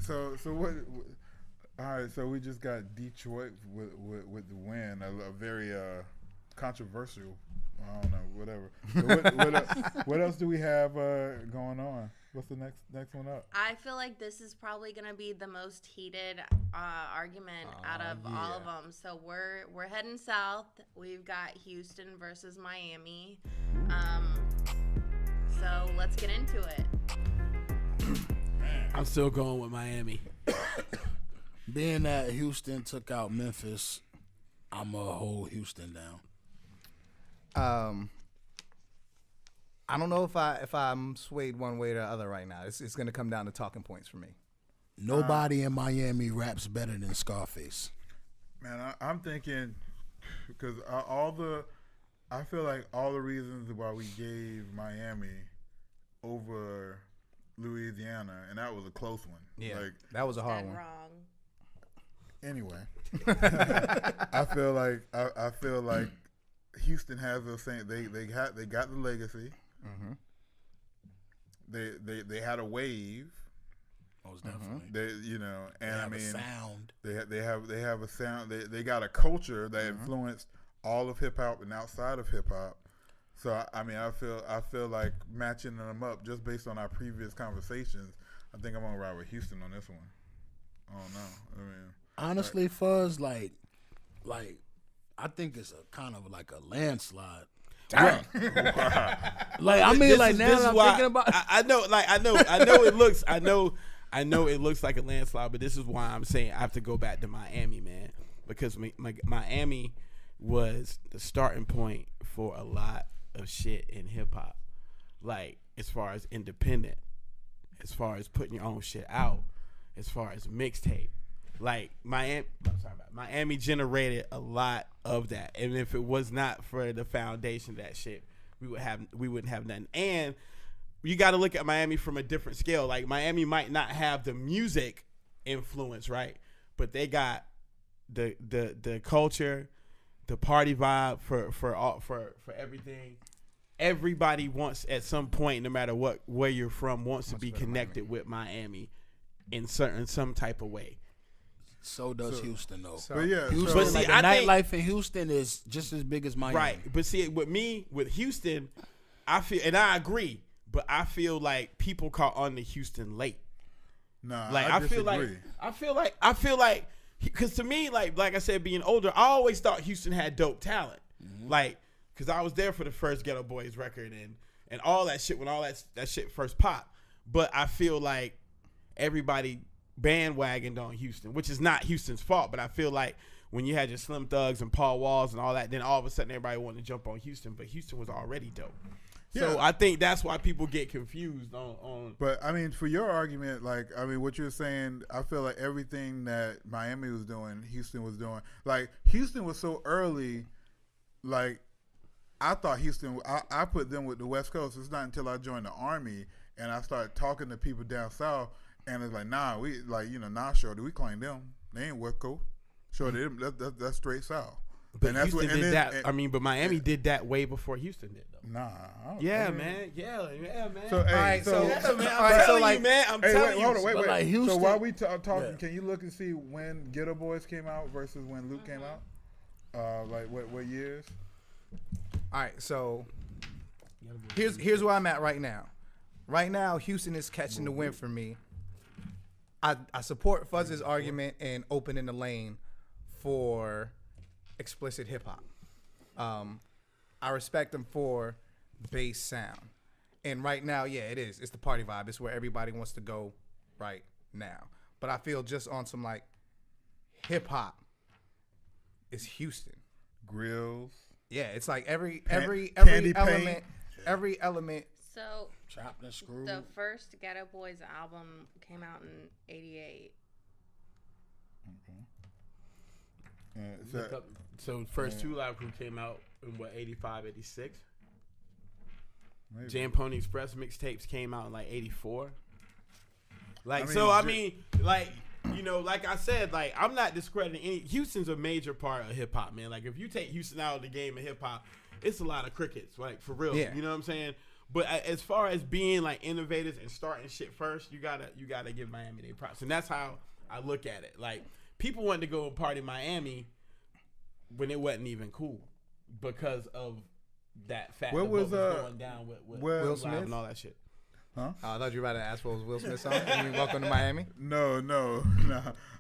So what? All right. So we just got Detroit with the win. A very controversial. I don't know. Whatever. So what else do we have going on? What's the next one up? I feel like this is probably gonna be the most heated argument out of all of them. So we're heading south. We've got Houston versus Miami. So let's get into it. I'm still going with Miami. Being that Houston took out Memphis, I'm gonna hold Houston down. I don't know if I'm swayed one way or the other right now. It's going to come down to talking points for me. Nobody in Miami raps better than Scarface. Man, I'm thinking because I feel like all the reasons why we gave Miami over Louisiana, and that was a close one. Yeah, like, that was a hard one. Wrong. Anyway, I feel like Houston has the same. They got the legacy. Mm-hmm. They had a wave. Most definitely. They sound. They have a sound. They got a culture that influenced all of hip hop and outside of hip hop. So I feel like matching them up just based on our previous conversations. I think I'm gonna ride with Houston on this one. I don't know. Honestly, Fuzz, like I think it's a kind of like a landslide. Damn. Like I'm thinking about. I know it looks like a landslide, but this is why I'm saying I have to go back to Miami, man, because Miami was the starting point for a lot of shit in hip hop, like as far as independent, as far as putting your own shit out, as far as mixtape. Like Miami generated a lot of that, and if it was not for the foundation of that shit, we wouldn't have nothing. And you got to look at Miami from a different scale. Like Miami might not have the music influence, right? But they got the culture, the party vibe for everything. Everybody wants at some point, no matter where you're from, wants to be connected with Miami in some type of way. So does Houston, though. Houston, but see, the nightlife in Houston is just as big as Miami. Right, but see, with Houston, I feel, and I agree, but I feel like people caught on to Houston late. Nah, like I feel like, because to me, like I said, being older, I always thought Houston had dope talent. Mm-hmm. Like, because I was there for the first Ghetto Boys record and all that shit when all that shit first popped. But I feel like everybody bandwagoned on Houston, which is not Houston's fault, but I feel like when you had your Slim Thugs and Paul Walls and all that, then all of a sudden everybody wanted to jump on Houston, but Houston was already dope. Yeah. So I think that's why people get confused on. But I mean, for your argument, what you're saying, I feel like everything that Miami was doing, Houston was doing. Like Houston was so early, like I thought Houston. I put them with the West Coast. It's not until I joined the Army and I started talking to people down south. And it's like, shorty, we claim them. They ain't West Coast. Shorty, that's straight south. But and Houston did that. But Miami did that way before Houston did, though. Nah. Man. Yeah, man. So, all right, I'm telling you, man. I'm telling you. Wait. Like Houston, so while we talking, can you look and see when Ghetto Boys came out versus when Luke came out? Like what years? All right, so here's where I'm at right now. Right now, Houston is catching the win for me. I support Fuzz's argument in opening the lane for explicit hip hop. I respect them for bass sound. And right now, it is. It's the party vibe. It's where everybody wants to go right now. But I feel just on some like hip hop is Houston. Grills. Yeah, it's like every element. So chopped and screwed. The first Ghetto Boys album came out in '88. Okay. So first two live crew came out in 85, 86. Maybe. Jam Pony Express mixtapes came out in like 84. Like I said, like I'm not discrediting any. Houston's a major part of hip hop, man. Like if you take Houston out of the game of hip hop, it's a lot of crickets, like for real. Yeah. You know what I'm saying? But as far as being like innovators and starting shit first, you gotta give Miami their props, and that's how I look at it. Like people wanted to go party in Miami when it wasn't even cool because of that fact. What of was going down with Will Smith and all that shit? Huh? I thought you were about to ask what was Will Smith's song. When we Welcome to Miami. No.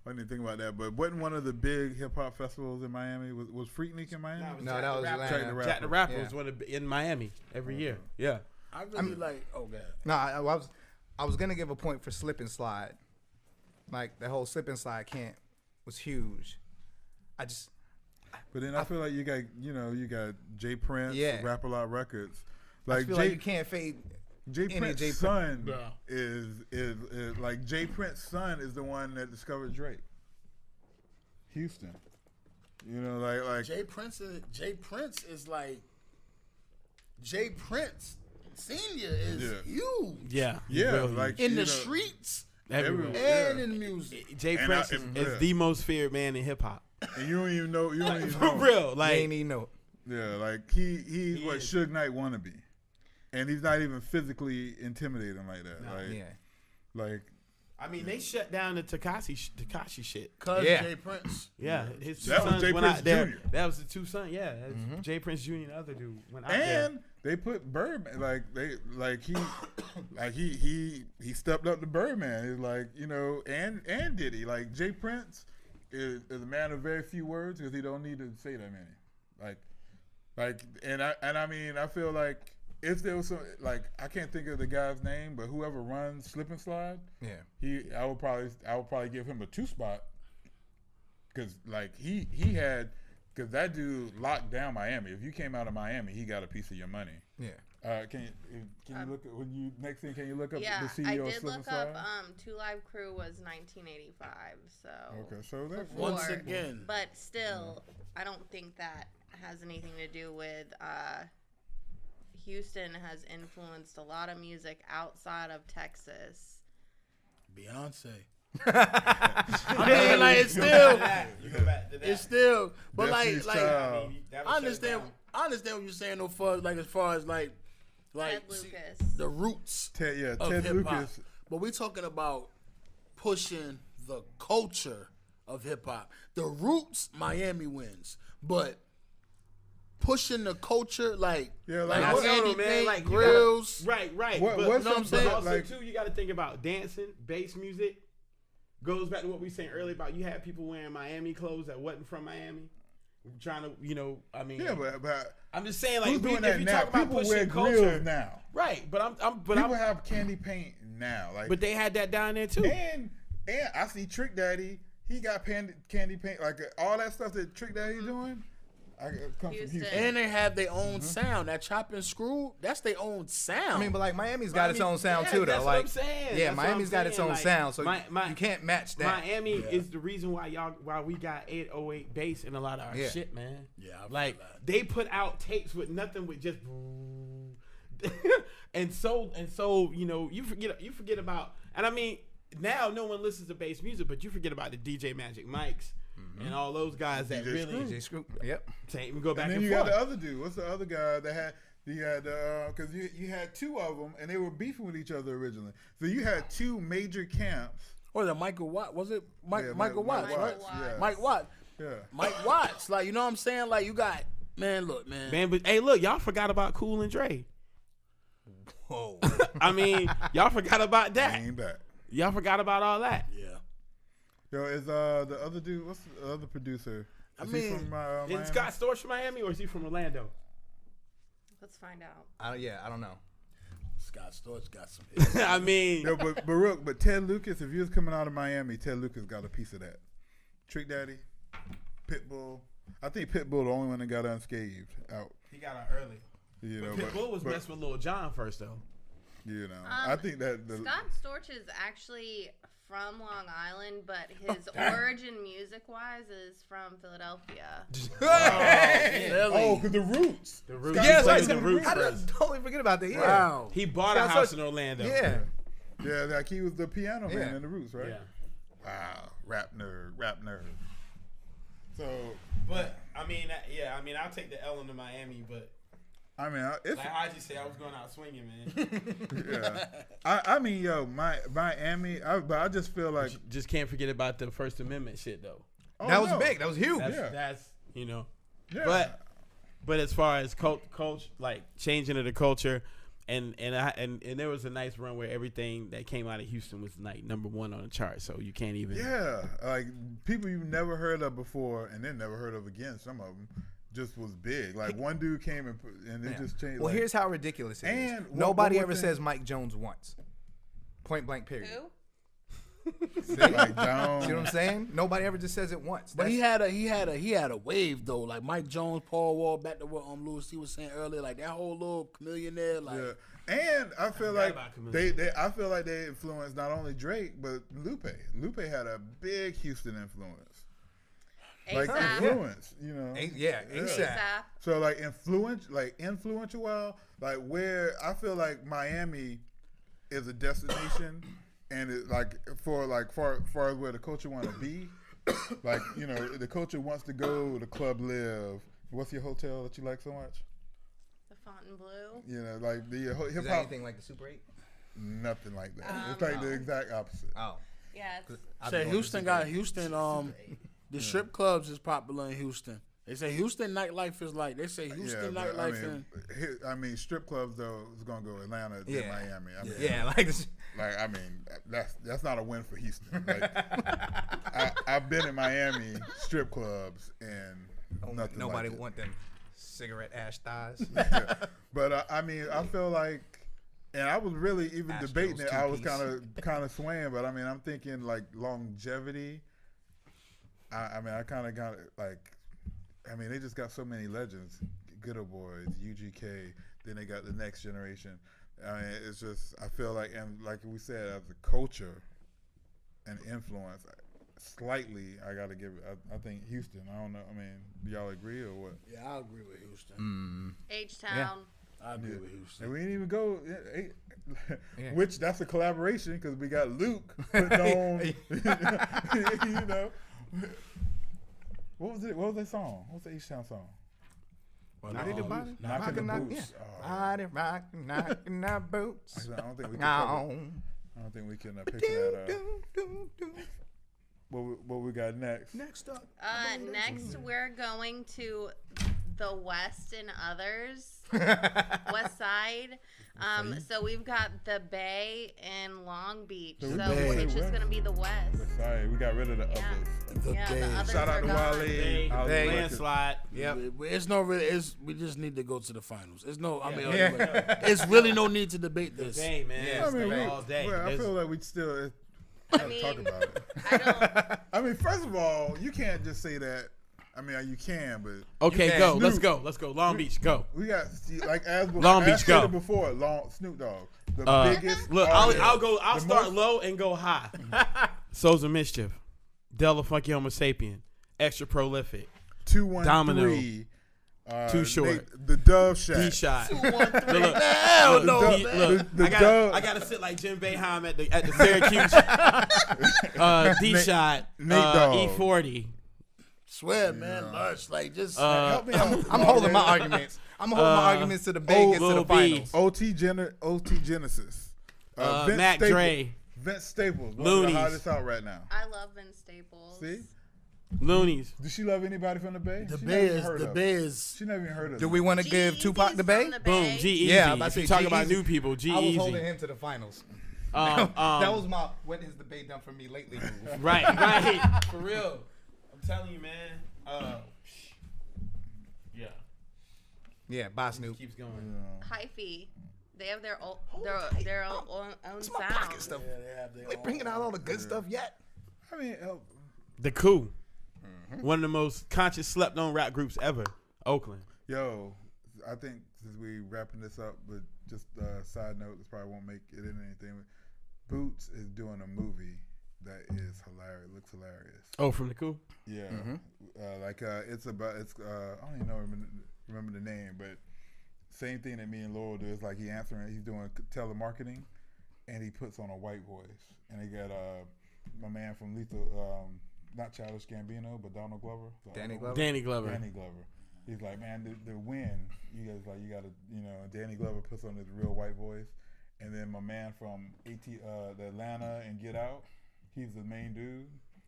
I didn't think about that. But wasn't one of the big hip hop festivals in Miami? Was Freaknik in Miami? No, that was Atlanta. Jack the Rapper Yeah. was in Miami every year. Yeah. I really like. Oh god. No, I was gonna give a point for Slip and Slide. Like the whole Slip and Slide camp was huge. But then I feel like you got Jay Prince, Yeah. Rap A Lot Records. I feel like you can't fade. Jay any Prince's Jay son Yeah. is like Jay Prince's son is the one that discovered Drake. Houston. You know, like Jay Prince is like Jay Prince Senior is huge. Yeah. yeah, Real like In you the know, streets everywhere. and in music. Jay And Prince I- is the most feared man in hip hop. and you don't even know. You don't even For know. real, You like ain't even know. Yeah, like he's He what is. Suge Knight wanna be, and he's not even physically intimidating like that. Like I mean, they shut down the Tekashi shit. Cause Yeah. Jay Prince. Yeah, his two That was sons Jay went Prince out there. Jr.. That was the two sons. Yeah, that's Jay Prince Jr. and the other dude went out there. and they put Birdman he stepped up to Birdman. It's like, you know, and Diddy. Like Jay Prince is a man of very few words because he don't need to say that many. I mean I feel like if there was some, like, I can't think of the guy's name, but whoever runs Slip and Slide, I would probably give him a 2 spot because like he had, because that dude locked down Miami. If you came out of Miami, he got a piece of your money. Yeah. Can you look at can you look up Yeah, the CEO I of did Slip and look Slide? up. Two Live Crew was 1985. So Okay, so that's before, Once again. but still, I don't think that has anything to do with. Houston has influenced a lot of music outside of Texas. Beyonce. I mean, like it's still, You go back to that. it's still, but Destiny's like Child. I understand what you're saying though. For like as far as like Ted see, Lucas. the roots Ted of Ted hip hop. Lucas. But we talking about pushing the culture of hip hop. The roots, Miami wins, but pushing the culture like Like, I what- don't know, Andy man. Payne, Like you Grills. gotta, right. What- but, what's you know what I'm saying? some- Also, like- too, you got to think about dancing, bass music. Goes back to what we were saying earlier about you had people wearing Miami clothes that wasn't from Miami, trying to, you know, I mean, Yeah, but I'm just saying, like, who's doing if that you now? talk about People pushing wear culture, grills now. right? But People have candy paint now. Like, but they had that down there too. and I see Trick Daddy. He got candy paint, like all that stuff that Trick Daddy doing. I come Houston. from Houston. And they have their own sound. That chop and screw, that's their own sound. I mean, but like Miami's got its Miami- own sound yeah, too, though. that's Like, what I'm saying. yeah, That's what Miami's I'm got its saying. own Like, sound, so my- you can't match that. Miami is the reason why we got 808 bass in a lot of our Yeah. shit, man. Yeah, I feel like that. they put out tapes with nothing with just and so you know you forget about, and I mean now no one listens to bass music, but you forget about the DJ Magic Mics and all those guys that DJ really Screw. DJ Screw. Yep. take and go back And and, then you forth. got the other dude. What's the other guy that had? You had because you had 2 of them and they were beefing with each other originally. So you had 2 major camps. Or the Michael Watt, was it Yeah, Michael Watts, Michael right? Watts. Yeah. Mike Watt. Yeah. Mike Watts. Like, you know what I'm saying? Like, you got, man, look, man. But hey, look, y'all forgot about Cool and Dre. Whoa. I mean, y'all forgot about He that. ain't back. Y'all forgot about all that. Yeah. Yo, is the other dude? What's the other producer? Is he mean, from Miami? Is Scott Storch from Miami or is he from Orlando? Let's find out. I don't know. Scott Storch got some hits. I mean, Yo, but Ted Lucas, if you was coming out of Miami, Ted Lucas got a piece of that. Trick Daddy, Pitbull. I think Pitbull the only one that got unscathed out. he got out early. You know, Pitbull was messing with Lil Jon first though. You know, I think that the, Scott Storch is actually from Long Island, but his origin music-wise is from Philadelphia. oh, cause the Roots. The Roots. Scott Yeah, Storch so the Roots. I did totally forget about that. Yeah. Wow. He bought a Scott house Storch- in Orlando. Yeah. Yeah, like he was the piano man Yeah. in the Roots, right? Yeah. Wow, rap nerd. So, But I mean, I'll take the L into Miami, but I mean, it's Like Haji said, I was going out swinging, man. yeah. I mean, yo, Miami. But I just feel like Just can't forget about the First Amendment shit, though. oh, That was no. big. That was huge. That's you know. Yeah. But as far as culture, like changing of the culture, and there was a nice run where everything that came out of Houston was like #1 on the chart. So you can't even. Yeah, like people you've never heard of before, and then never heard of again. Some of them just was big. Like one dude came and it just changed. Well, like, here's how ridiculous it is. And Nobody one ever thing- says Mike Jones once. Point blank. Period. Who? like Jones. See what I'm saying? Nobody ever just says it once. But he had a wave though, like Mike Jones, Paul Wall, back to what Louis C was saying earlier, like that whole little chameleon there, like Yeah. And I feel like about Chameleon. I feel like they influenced not only Drake but Lupe. Lupe had a big Houston influence. Like ASAP. influence, you know. ASAP. ASAP. So like influential, like where I feel like Miami is a destination, and it like far as where the culture want to be, like you know the culture wants to go to Club Live. What's your hotel that you like so much? The Fontainebleau. You know, like the Is hip that hop. anything like the Super 8? Nothing like that. It's like the exact opposite. Oh. Yeah, it's say Houston got Houston. The strip clubs is popular in Houston. They say Houston nightlife is like. They say Houston but, nightlife. I mean, strip clubs though is gonna go Atlanta to Yeah. Miami. I mean, Yeah, like this. like I mean, that's not a win for Houston. Like, I've been in Miami strip clubs and nothing. Nobody like it. want them cigarette ash thighs. But I mean, I feel like, and I was really even Astros debating it. I was two-piece. kind of swaying, but I mean, I'm thinking like longevity. I mean, I kind of got like, I mean, they just got so many legends, Good Old Boys, UGK. Then they got the next generation. I mean, it's just I feel like, and like we said, as a culture and influence, slightly, I got to give it. I think Houston. I don't know. I mean, do y'all agree or what? Yeah, I agree with Houston. H-Town. I agree with Houston. And we didn't even go, Yeah. which that's a collaboration because we got Luke putting on, you know. What was it? What was that song? What's the H-Town song? Naughty the body, Knocking the knock, Boots. yeah. Oh. Body rockin', knocking the boots. I don't think we can. Cover, On. I don't think we can pick that up. What we got next? Next up. Next, we're going to the West and others. West Side. So we've got the Bay and Long Beach. So So we Bay. it's just gonna be the West. Sorry, we got rid of the Yeah. others. Yeah, the Bay. others Shout out are to gone. Wale. They landslide. Yep. It's no really. We just need to go to the finals. It's no. I mean, Yeah. it's really no need to debate this. Day, man. Yeah, I mean, we- all day. well, I There's- feel like we still I gotta mean, talk about it. I don't. I mean, first of all, you can't just say that. I mean, you can, but okay, can. go. Snoop. Let's go. Long Beach, go. we got like as Long as Beach, stated go. before. Snoop Dogg, the biggest. Look, artist, I'll go. I'll the start most- low and go high. Souls of Mischief, Della Funky Homo Sapien, Extra Prolific, 213. Too Short. The Dove Shack. D Shot. Hell no, the- man. Look, the I dub- gotta sit like Jim Boeheim at the Syracuse. D Shot, Nate Dogg. E40. Swear, man. Lush, like just Help me out. I'm holding my arguments. I'm holding my arguments to the Bay gets to Lil the B. finals. OT Genesis. Vince Mac Staples. Dre. Vince Staples. One of Loonies. the hottest out right now. I love Vince Staples. See? Loonies. Does she love anybody from the Bay? the She never even Bears. heard The of. Bears. She never even heard of Do them. we want to give G-Eazy's Tupac the Bay? from the Boom. Bay. G Easy. Yeah, I'm about to If you say talk about G-Eazy. new people, G I was Easy. holding him to the finals. Um, That was my what has the Bay done for me lately move. right. For real. I'm telling you, man. Yeah. Yeah, bye Snoop. Keeps going. Hyphy. They have their own It's my sound. pocket stuff. They bringing out all the good stuff yet. I mean, The Coup. One of the most conscious slept on rap groups ever. Oakland. yo, I think since we wrapping this up, but just a side note, this probably won't make it in anything. Boots is doing a movie that is hilarious. Looks hilarious. Oh, from The Coup? Yeah, it's about I don't even remember the name, but same thing that me and Laurel do. It's like he's doing telemarketing, and he puts on a white voice, and they got my man from Lethal, not Childish Gambino, but Donald Glover. Danny Glover. Danny Glover. Danny Glover. He's like, man, the win. You guys like, you gotta, Danny Glover puts on his real white voice, and then my man from the Atlanta and Get Out, he's the main dude.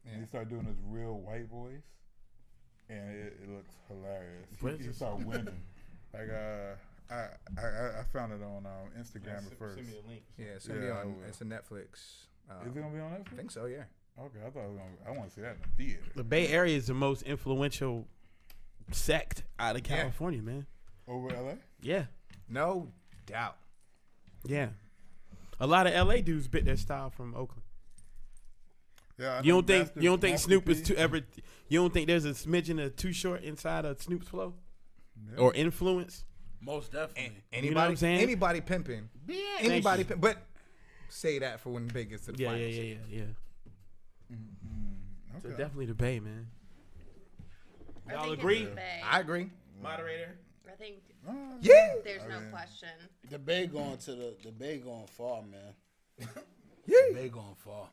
And he started doing his real white voice, and it looks hilarious. He started winning. Like I found it on Instagram at first. Send me a link. Yeah, send me on. It's a Netflix. Is it gonna be on Netflix? I think so. Yeah. Okay, I thought I want to see that in the theater. The Bay Area is the most influential sect out of California, man. Over LA? Yeah. No doubt. Yeah. A lot of LA dudes bit their style from Oakland. Yeah. You don't think Master Snoop P? is you don't think there's a smidgen of Too Short inside of Snoop's flow? Yeah. Or influence? Most definitely. You know what I'm saying? Anybody pimping. Anybody pimping. But say that for when Big gets to the finals. Yeah. Mm-hmm. So Okay. definitely the Bay, man. I Y'all think agree? it's the Bay. I agree. Moderator? I think Yeah. there's no question. The Bay going far, man. Yeah. The Bay going far.